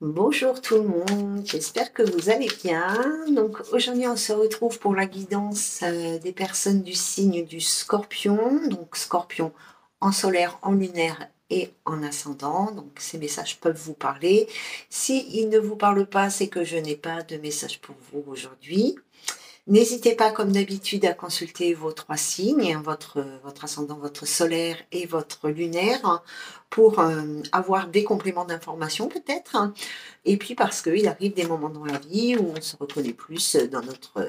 Bonjour tout le monde, j'espère que vous allez bien. Donc aujourd'hui on se retrouve pour la guidance des personnes du signe du Scorpion. Donc Scorpion en solaire, en lunaire et en ascendant. Donc ces messages peuvent vous parler. S'ils ne vous parlent pas, c'est que je n'ai pas de message pour vous aujourd'hui. N'hésitez pas, comme d'habitude, à consulter vos trois signes, votre ascendant, votre solaire et votre lunaire, pour avoir des compléments d'information peut-être. Et puis parce qu'il arrive des moments dans la vie où on se reconnaît plus dans notre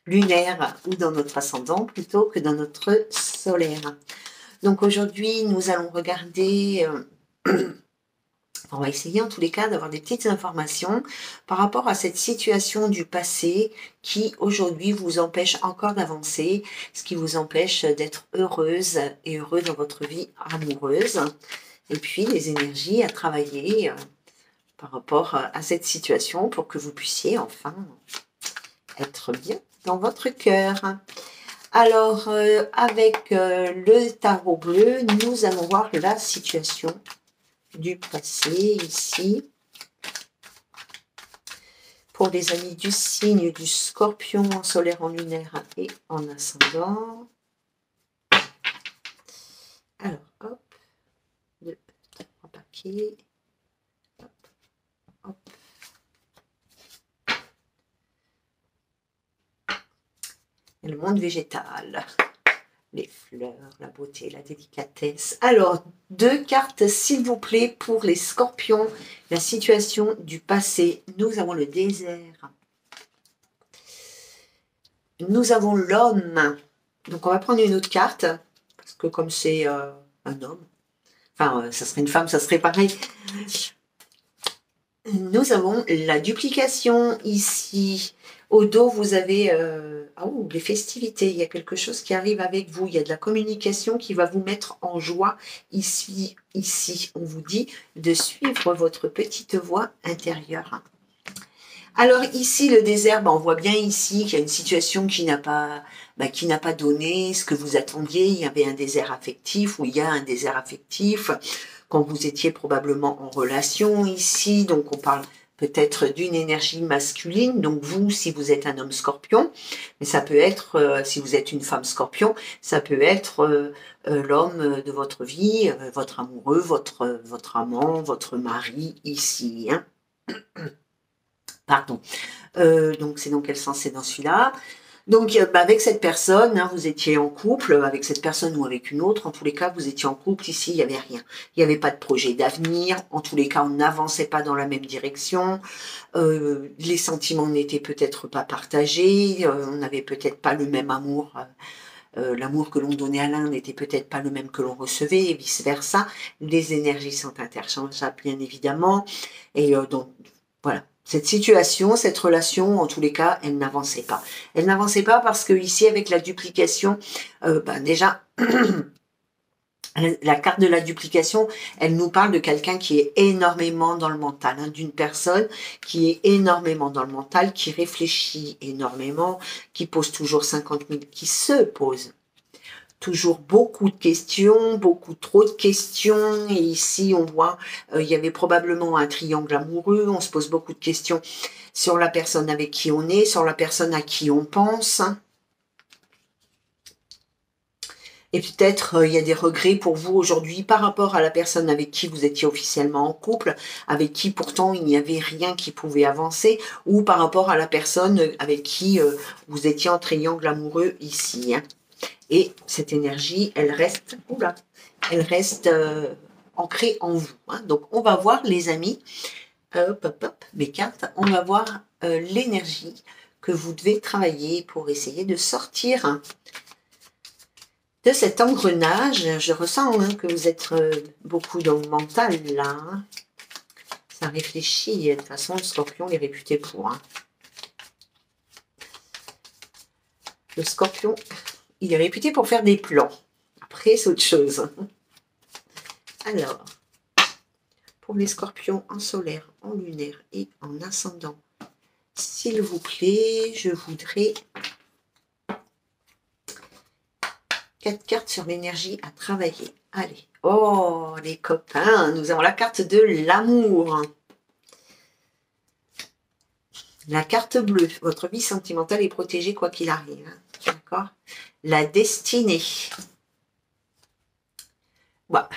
lunaire ou dans notre ascendant plutôt que dans notre solaire. Donc aujourd'hui, nous allons regarder... on va essayer en tous les cas d'avoir des petites informations par rapport à cette situation du passé qui aujourd'hui vous empêche encore d'avancer, ce qui vous empêche d'être heureuse et heureux dans votre vie amoureuse. Et puis les énergies à travailler par rapport à cette situation pour que vous puissiez enfin être bien dans votre cœur. Alors avec le tarot bleu, nous allons voir la situation du passé ici pour les amis du signe du Scorpion en solaire, en lunaire et en ascendant. Alors hop, 2, 3 paquets, hop, hop. Et le monde végétal, les fleurs, la beauté, la délicatesse. Alors, 2 cartes s'il vous plaît pour les Scorpions, la situation du passé. Nous avons le désert. Nous avons l'homme. Donc on va prendre une autre carte, parce que comme c'est un homme, enfin ça serait une femme, ça serait pareil. Nous avons la duplication ici. Au dos, vous avez les festivités. Il y a quelque chose qui arrive avec vous. Il y a de la communication qui va vous mettre en joie ici. On vous dit de suivre votre petite voix intérieure. Alors ici, le désert, on voit bien ici qu'il y a une situation qui n'a pas donné ce que vous attendiez. Il y avait un désert affectif, ou il y a un désert affectif quand vous étiez probablement en relation ici. Donc on parle peut-être d'une énergie masculine, donc vous, si vous êtes un homme scorpion, mais ça peut être, si vous êtes une femme scorpion, ça peut être l'homme de votre vie, votre amoureux, votre amant, votre mari ici, hein. Pardon. Donc c'est dans quel sens? C'est dans celui-là. Donc avec cette personne, hein, vous étiez en couple, avec cette personne ou avec une autre, en tous les cas vous étiez en couple, ici il n'y avait rien. Il n'y avait pas de projet d'avenir, en tous les cas on n'avançait pas dans la même direction, les sentiments n'étaient peut-être pas partagés, on n'avait peut-être pas le même amour, l'amour que l'on donnait à l'un n'était peut-être pas le même que l'on recevait, et vice-versa. Les énergies sont interchangeables bien évidemment, et donc voilà. Cette situation, cette relation, en tous les cas, elle n'avançait pas. Elle n'avançait pas parce que ici, avec la duplication, déjà, la carte de la duplication, elle nous parle de quelqu'un qui est énormément dans le mental, hein, d'une personne qui est énormément dans le mental, qui réfléchit énormément, qui pose toujours 50 000, qui se pose toujours beaucoup de questions, beaucoup trop de questions. Et ici, on voit, il y avait probablement un triangle amoureux. On se pose beaucoup de questions sur la personne avec qui on est, sur la personne à qui on pense. Et peut-être il y a des regrets pour vous aujourd'hui par rapport à la personne avec qui vous étiez officiellement en couple, avec qui pourtant il n'y avait rien qui pouvait avancer, ou par rapport à la personne avec qui vous étiez en triangle amoureux ici, hein. Et cette énergie, elle reste ancrée en vous, hein. Donc, on va voir, les amis, mes cartes, on va voir l'énergie que vous devez travailler pour essayer de sortir de cet engrenage. Je ressens, hein, que vous êtes beaucoup dans le mental, là, hein. Ça réfléchit. De toute façon, le scorpion est réputé pour, hein. Le scorpion, il est réputé pour faire des plans. Après, c'est autre chose. Alors, pour les scorpions en solaire, en lunaire et en ascendant, s'il vous plaît, je voudrais 4 cartes sur l'énergie à travailler. Allez, oh les copains, nous avons la carte de l'amour. La carte bleue, votre vie sentimentale est protégée quoi qu'il arrive. Hein. D'accord? La destinée.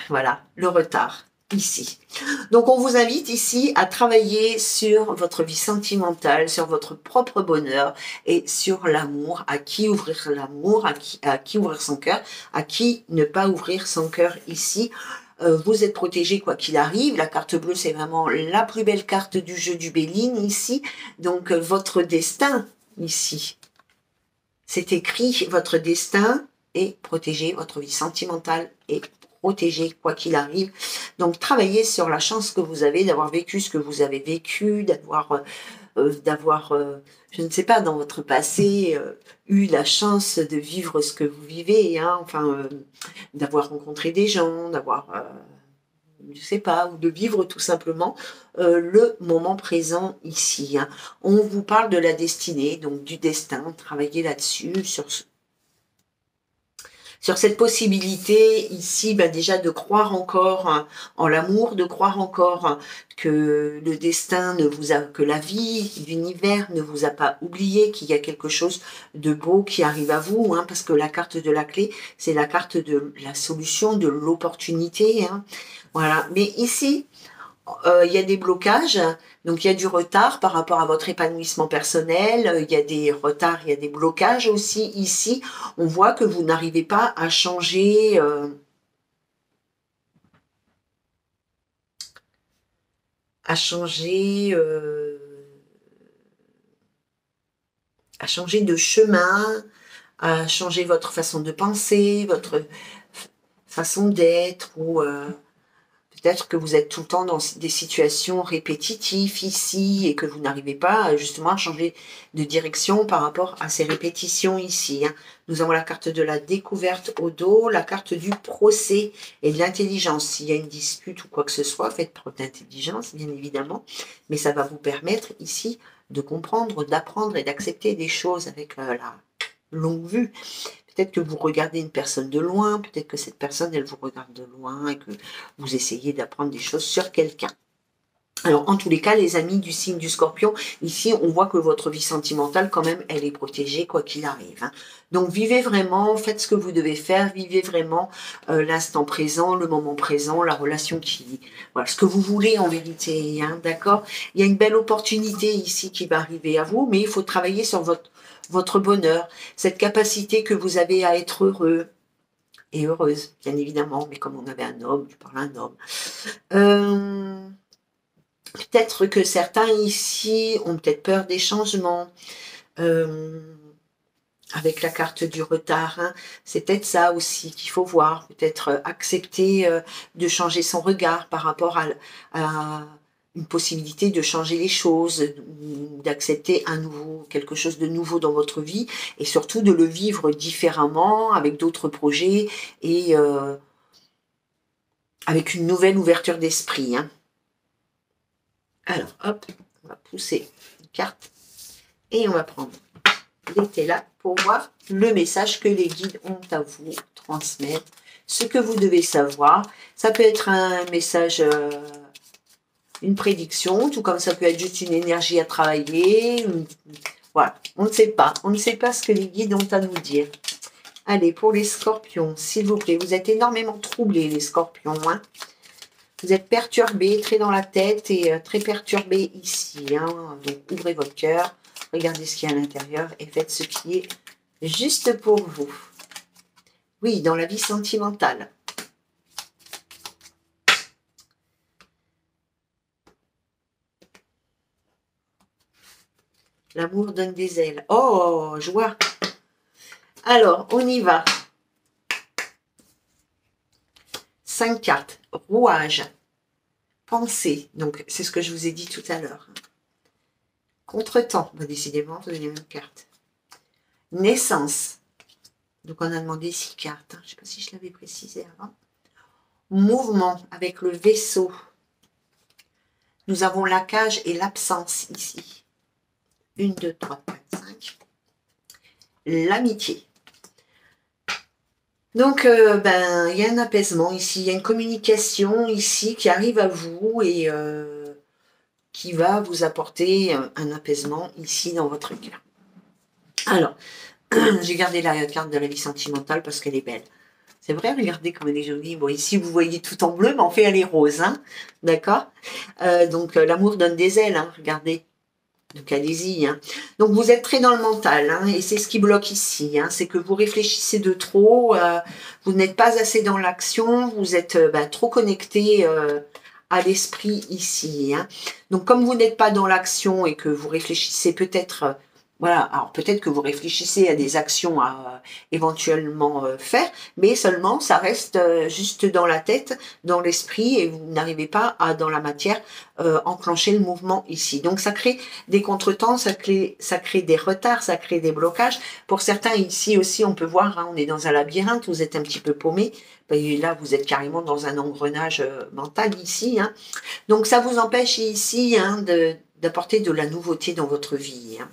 Voilà, le retard, ici. Donc, on vous invite ici à travailler sur votre vie sentimentale, sur votre propre bonheur et sur l'amour, à qui ouvrir l'amour, à qui ouvrir son cœur, à qui ne pas ouvrir son cœur ici. Vous êtes protégé quoi qu'il arrive. La carte bleue, c'est vraiment la plus belle carte du jeu du Béline ici. Donc, votre destin ici, c'est écrit, votre destin est protégé, votre vie sentimentale est protégée, quoi qu'il arrive. Donc, travaillez sur la chance que vous avez d'avoir vécu ce que vous avez vécu, je ne sais pas, dans votre passé, eu la chance de vivre ce que vous vivez, hein, enfin, d'avoir rencontré des gens, je sais pas, ou de vivre tout simplement le moment présent ici. Hein. On vous parle de la destinée, donc du destin, travaillez là-dessus, sur cette possibilité ici, ben déjà de croire encore en l'amour, de croire encore que le destin ne vous a, que la vie, l'univers ne vous a pas oublié, qu'il y a quelque chose de beau qui arrive à vous, hein, parce que la carte de la clé, c'est la carte de la solution, de l'opportunité. Hein. Voilà. Mais ici, il y a des blocages, donc il y a du retard par rapport à votre épanouissement personnel, il y a des retards, il y a des blocages aussi ici. On voit que vous n'arrivez pas à changer, à changer de chemin, à changer votre façon de penser, votre façon d'être ou peut-être que vous êtes tout le temps dans des situations répétitives ici et que vous n'arrivez pas justement à changer de direction par rapport à ces répétitions ici. Hein. Nous avons la carte de la découverte au dos, la carte du procès et de l'intelligence. S'il y a une dispute ou quoi que ce soit, faites preuve d'intelligence, bien évidemment, mais ça va vous permettre ici de comprendre, d'apprendre et d'accepter des choses avec la longue vue. Peut-être que vous regardez une personne de loin, peut-être que cette personne, elle vous regarde de loin et que vous essayez d'apprendre des choses sur quelqu'un. Alors, en tous les cas, les amis du signe du Scorpion, ici, on voit que votre vie sentimentale, quand même, elle est protégée, quoi qu'il arrive. Hein. Donc, vivez vraiment, faites ce que vous devez faire, vivez vraiment l'instant présent, le moment présent, la relation qui... Voilà, ce que vous voulez en vérité, hein, d'accord? Il y a une belle opportunité ici qui va arriver à vous, mais il faut travailler sur votre bonheur, cette capacité que vous avez à être heureux et heureuse, bien évidemment, mais comme on avait un homme, je parle à un homme. Peut-être que certains ici ont peut-être peur des changements, avec la carte du retard, hein. C'est peut-être ça aussi qu'il faut voir, peut-être accepter de changer son regard par rapport à une possibilité de changer les choses, d'accepter quelque chose de nouveau dans votre vie et surtout de le vivre différemment avec d'autres projets et avec une nouvelle ouverture d'esprit. Hein. Alors, hop, on va pousser une carte et on va prendre l'été là pour voir le message que les guides ont à vous transmettre, ce que vous devez savoir. Ça peut être un message, une prédiction, tout comme ça peut être juste une énergie à travailler. Voilà, on ne sait pas. On ne sait pas ce que les guides ont à nous dire. Allez, pour les scorpions, s'il vous plaît, vous êtes énormément troublés, les scorpions. Hein. Vous êtes perturbés, très dans la tête et très perturbés ici. Hein. Donc, ouvrez votre cœur, regardez ce qu'il y a à l'intérieur et faites ce qui est juste pour vous. Oui, dans la vie sentimentale. L'amour donne des ailes. Oh, joie. Alors, on y va. 5 cartes. Rouage. Pensée. Donc, c'est ce que je vous ai dit tout à l'heure. Contretemps. Bah, décidément, vous avez les mêmes cartes. Naissance. Donc, on a demandé 6 cartes. Hein. Je ne sais pas si je l'avais précisé avant. Mouvement avec le vaisseau. Nous avons la cage et l'absence ici. 1, 2, 3, 4, 5. L'amitié. Donc, il y a un apaisement ici, il y a une communication ici qui arrive à vous et qui va vous apporter un apaisement ici dans votre cœur. Alors, j'ai gardé la carte de la vie sentimentale parce qu'elle est belle. C'est vrai, regardez comme elle est jolie. Bon, ici, vous voyez tout en bleu, mais en fait, elle est rose. Hein, d'accord. Donc, l'amour donne des ailes, hein, regardez. Donc, allez-y. Hein. Donc, vous êtes très dans le mental, hein, et c'est ce qui bloque ici. Hein, c'est que vous réfléchissez de trop, vous n'êtes pas assez dans l'action, vous êtes trop connecté à l'esprit ici. Hein. Donc, comme vous n'êtes pas dans l'action et que vous réfléchissez peut-être... voilà, alors peut-être que vous réfléchissez à des actions à éventuellement faire, mais seulement ça reste juste dans la tête, dans l'esprit, et vous n'arrivez pas à, dans la matière, enclencher le mouvement ici. Donc ça crée des contretemps, ça crée des retards, ça crée des blocages. Pour certains ici aussi, on peut voir, hein, on est dans un labyrinthe, vous êtes un petit peu paumé, et là vous êtes carrément dans un engrenage mental ici. Hein. Donc ça vous empêche ici hein, d'apporter de la nouveauté dans votre vie. Hein.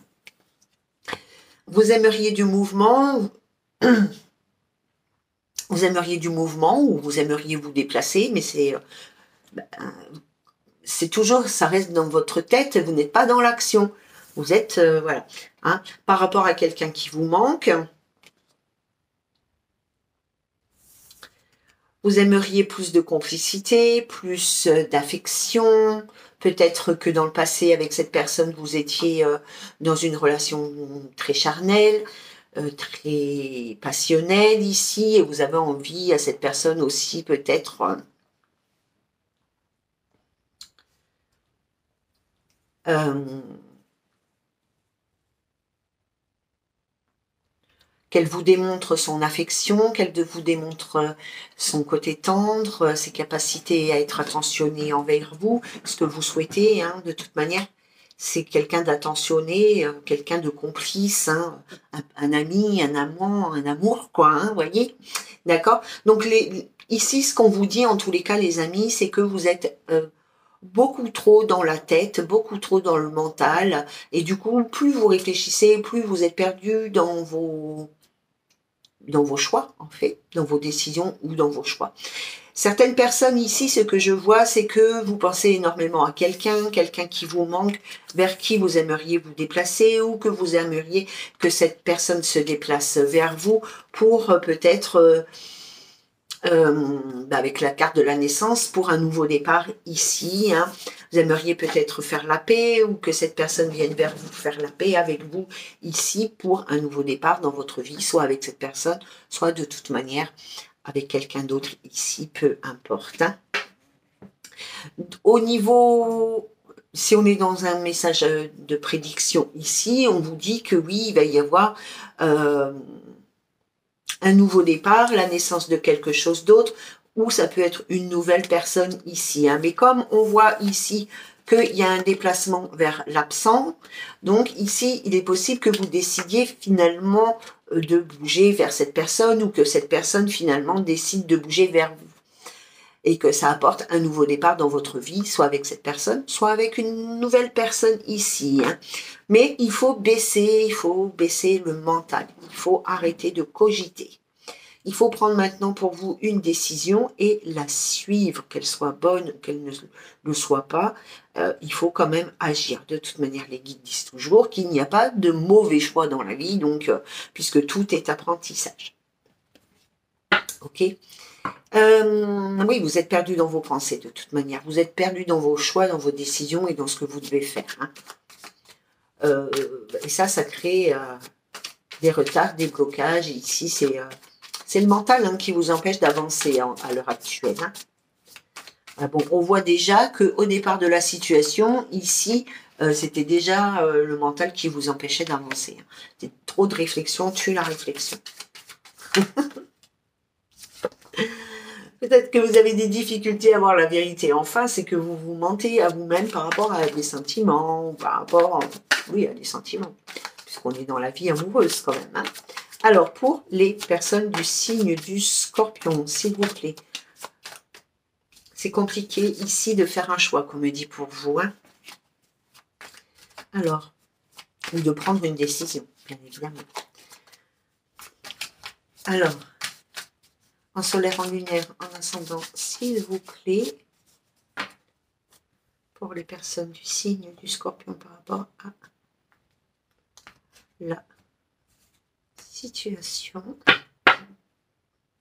Vous aimeriez du mouvement, vous aimeriez du mouvement ou vous aimeriez vous déplacer, mais c'est toujours, ça reste dans votre tête, vous n'êtes pas dans l'action. Vous êtes, voilà, hein, par rapport à quelqu'un qui vous manque. Vous aimeriez plus de complicité, plus d'affection. Peut-être que dans le passé, avec cette personne, vous étiez dans une relation très charnelle. Très passionnel ici et vous avez envie à cette personne aussi peut-être qu'elle vous démontre son affection, qu'elle vous démontre son côté tendre, ses capacités à être attentionnée envers vous, ce que vous souhaitez hein, de toute manière. C'est quelqu'un d'attentionné, quelqu'un de complice, hein, un ami, un amant, un amour, quoi, hein, voyez. D'accord. Donc ici, ce qu'on vous dit en tous les cas, les amis, c'est que vous êtes beaucoup trop dans la tête, beaucoup trop dans le mental, et du coup, plus vous réfléchissez, plus vous êtes perdu dans vos choix, en fait, dans vos décisions ou dans vos choix. Certaines personnes ici, ce que je vois, c'est que vous pensez énormément à quelqu'un qui vous manque, vers qui vous aimeriez vous déplacer ou que vous aimeriez que cette personne se déplace vers vous pour peut-être, avec la carte de la naissance, pour un nouveau départ ici. Hein. Vous aimeriez peut-être faire la paix ou que cette personne vienne vers vous faire la paix avec vous ici pour un nouveau départ dans votre vie, soit avec cette personne, soit de toute manière avec quelqu'un d'autre ici, peu importe. Hein. Au niveau, si on est dans un message de prédiction ici, on vous dit que oui, il va y avoir un nouveau départ, la naissance de quelque chose d'autre, ou ça peut être une nouvelle personne ici. Hein. Mais comme on voit ici qu'il y a un déplacement vers l'absent, donc ici, il est possible que vous décidiez finalement de bouger vers cette personne ou que cette personne finalement décide de bouger vers vous et que ça apporte un nouveau départ dans votre vie, soit avec cette personne, soit avec une nouvelle personne ici. Hein. Mais il faut baisser le mental, il faut arrêter de cogiter. Il faut prendre maintenant pour vous une décision et la suivre, qu'elle soit bonne ou qu'elle ne le soit pas. Il faut quand même agir. De toute manière, les guides disent toujours qu'il n'y a pas de mauvais choix dans la vie, donc puisque tout est apprentissage. Ok. Oui, vous êtes perdu dans vos pensées de toute manière. Vous êtes perdu dans vos choix, dans vos décisions et dans ce que vous devez faire. Hein. Et ça crée des retards, des blocages. Et ici, c'est le mental hein, qui vous empêche d'avancer à l'heure actuelle. Hein. Bon, on voit déjà qu'au départ de la situation, ici, c'était déjà le mental qui vous empêchait d'avancer. Hein. C'est trop de réflexion, tue la réflexion. Peut-être que vous avez des difficultés à voir la vérité en face et que vous vous mentez à vous-même par rapport à des sentiments, par rapport oui, à des sentiments, puisqu'on est dans la vie amoureuse quand même. Hein. Alors, pour les personnes du signe du Scorpion, s'il vous plaît, c'est compliqué ici de faire un choix, qu'on me dit pour vous. Hein. Alors, ou de prendre une décision, bien évidemment. Alors, en solaire, en lunaire, en ascendant, s'il vous plaît, pour les personnes du signe du Scorpion par rapport à la situation.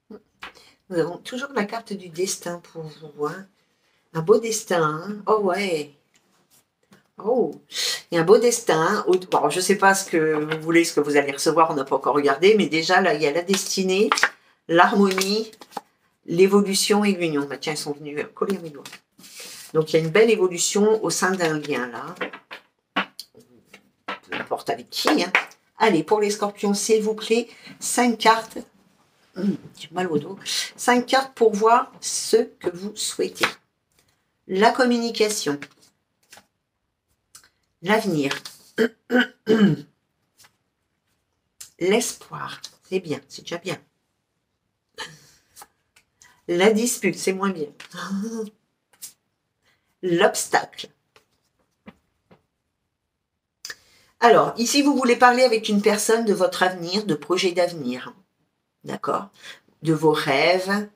Nous avons toujours la carte du destin pour vous. Hein. Un beau destin. Hein. Oh ouais. Oh, il y a un beau destin. Bon, je ne sais pas ce que vous voulez, ce que vous allez recevoir, on n'a pas encore regardé, mais déjà là, il y a la destinée, l'harmonie, l'évolution et l'union. Bah, tiens, ils sont venus coller mes doigts. Donc, il y a une belle évolution au sein d'un lien là. Peu importe avec qui. Hein. Allez, pour les scorpions, s'il vous plaît, 5 cartes. J'ai mal au dos. 5 cartes pour voir ce que vous souhaitez. La communication. L'avenir. L'espoir. C'est bien, c'est déjà bien. La dispute, c'est moins bien. L'obstacle. Alors, ici, vous voulez parler avec une personne de votre avenir, de projet d'avenir. D'accord? De vos rêves,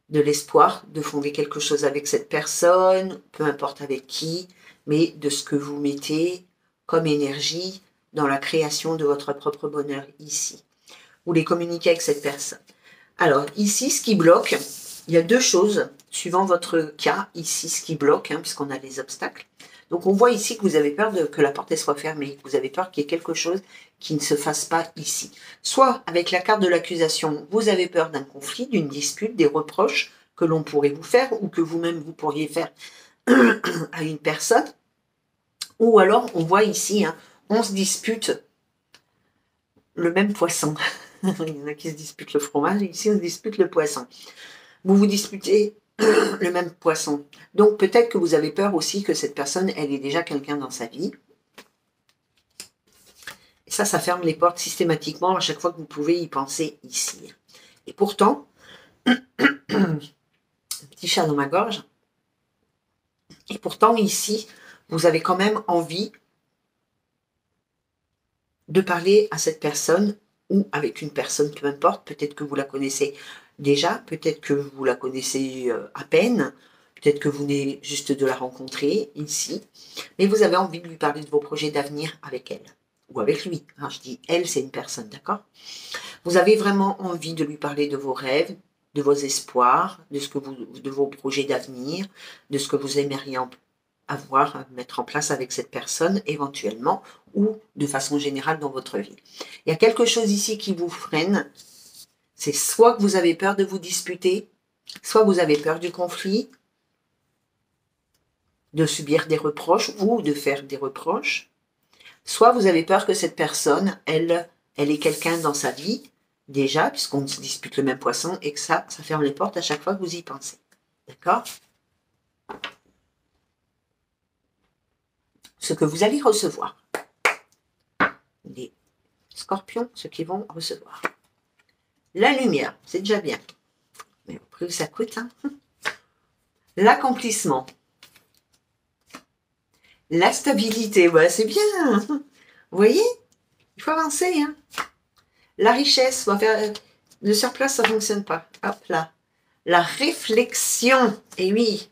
de l'espoir de fonder quelque chose avec cette personne, peu importe avec qui, mais de ce que vous mettez comme énergie dans la création de votre propre bonheur ici. Vous voulez communiquer avec cette personne. Alors, ici, ce qui bloque, il y a deux choses, suivant votre cas, ici, ce qui bloque, hein, puisqu'on a les obstacles. Donc, on voit ici que vous avez peur que la porte soit fermée, que vous avez peur qu'il y ait quelque chose qui ne se fasse pas ici. Soit, avec la carte de l'accusation, vous avez peur d'un conflit, d'une dispute, des reproches que l'on pourrait vous faire, ou que vous-même, vous pourriez faire à une personne. Ou alors, on voit ici, hein, on se dispute le même poisson. Il y en a qui se disputent le fromage, et ici, on se dispute le poisson. Vous vous disputez le même poisson. Donc, peut-être que vous avez peur aussi que cette personne, elle ait déjà quelqu'un dans sa vie. Et ça ferme les portes systématiquement à chaque fois que vous pouvez y penser ici. Et pourtant, un petit chat dans ma gorge, et pourtant, ici, vous avez quand même envie de parler à cette personne ou avec une personne, peu importe, peut-être que vous la connaissez déjà, peut-être que vous la connaissez à peine, peut-être que vous venez juste de la rencontrer ici, mais vous avez envie de lui parler de vos projets d'avenir avec elle, ou avec lui. Hein, je dis elle, c'est une personne, d'accord? Vous avez vraiment envie de lui parler de vos rêves, de vos espoirs, de vos projets d'avenir, de ce que vous aimeriez avoir, mettre en place avec cette personne éventuellement, ou de façon générale dans votre vie. Il y a quelque chose ici qui vous freine, c'est soit que vous avez peur de vous disputer, soit vous avez peur du conflit, de subir des reproches ou de faire des reproches, soit vous avez peur que cette personne, elle ait quelqu'un dans sa vie, déjà, puisqu'on se dispute le même poisson, et que ça ferme les portes à chaque fois que vous y pensez. D'accord? Ce que vous allez recevoir. Les scorpions, ceux qui vont recevoir. La lumière, c'est déjà bien. Mais au prix où ça coûte, hein. L'accomplissement. La stabilité, ouais, c'est bien. Vous voyez? Il faut avancer, hein. La richesse, on va faire... Le surplace, ça ne fonctionne pas. Hop là. La réflexion, et oui.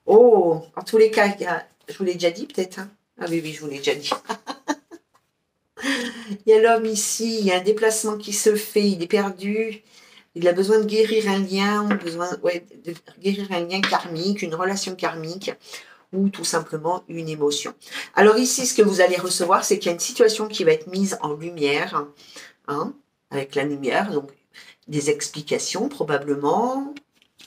Oh, en tous les cas, je vous l'ai déjà dit peut-être, hein. Ah oui, je vous l'ai déjà dit. Il y a l'homme ici, il y a un déplacement qui se fait, il est perdu, il a besoin de guérir un lien, de guérir un lien karmique, une relation karmique, ou tout simplement une émotion. Alors ici, ce que vous allez recevoir, c'est qu'il y a une situation qui va être mise en lumière, hein, avec la lumière, donc des explications probablement,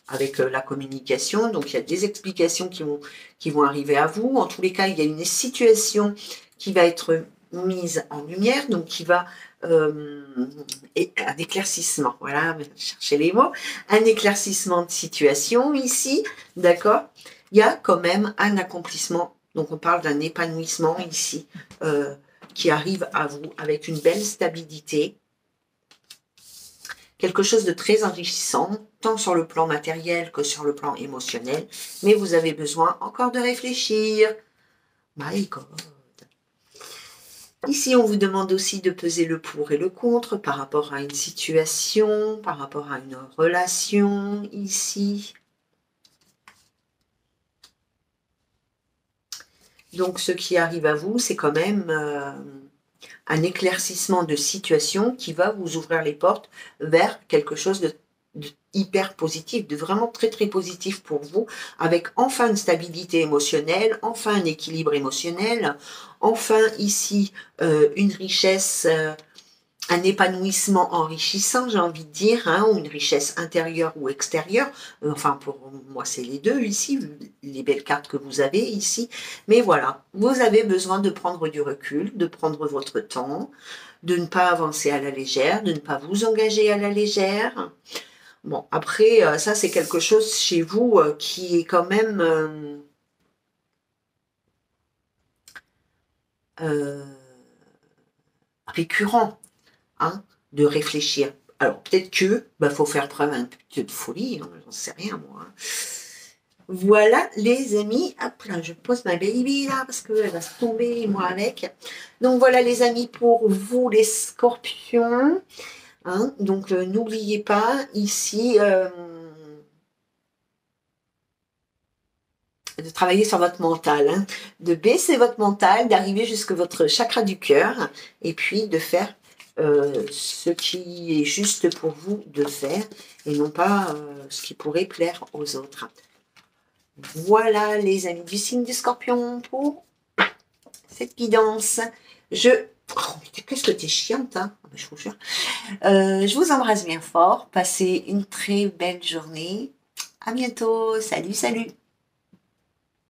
avec la communication, donc il y a des explications qui vont arriver à vous. En tous les cas, il y a une situation qui va être mise en lumière, donc qui va un éclaircissement, voilà, cherchez les mots, un éclaircissement de situation ici, d'accord? Il y a quand même un accomplissement, donc on parle d'un épanouissement ici, qui arrive à vous avec une belle stabilité, quelque chose de très enrichissant, tant sur le plan matériel que sur le plan émotionnel, mais vous avez besoin encore de réfléchir. My God. Ici, on vous demande aussi de peser le pour et le contre par rapport à une situation, par rapport à une relation, ici. Donc, ce qui arrive à vous, c'est quand même un éclaircissement de situation qui va vous ouvrir les portes vers quelque chose de hyper positif, de vraiment très très positif pour vous, avec enfin une stabilité émotionnelle, enfin un équilibre émotionnel, enfin ici une richesse, un épanouissement enrichissant, j'ai envie de dire, hein, ou une richesse intérieure ou extérieure. Enfin, pour moi, c'est les deux ici, les belles cartes que vous avez ici. Mais voilà, vous avez besoin de prendre du recul, de prendre votre temps, de ne pas avancer à la légère, de ne pas vous engager à la légère. Bon, après, ça, c'est quelque chose chez vous qui est quand même euh, récurrent, hein, de réfléchir. Alors, peut-être que faut faire preuve un peu de folie, hein, j'en sais rien, moi. Hein. Voilà, les amis. Hop là, je pose ma baby là, parce qu'elle va se tomber, moi avec. Donc, voilà, les amis, pour vous, les scorpions. Hein, donc, n'oubliez pas, ici... de travailler sur votre mental, hein, de baisser votre mental, d'arriver jusqu'à votre chakra du cœur, et puis de faire ce qui est juste pour vous de faire, et non pas ce qui pourrait plaire aux autres. Voilà les amis du signe du Scorpion pour cette guidance. Qu'est-ce que t'es chiante, hein, je vous jure. Je vous embrasse bien fort, passez une très belle journée. À bientôt, salut, salut.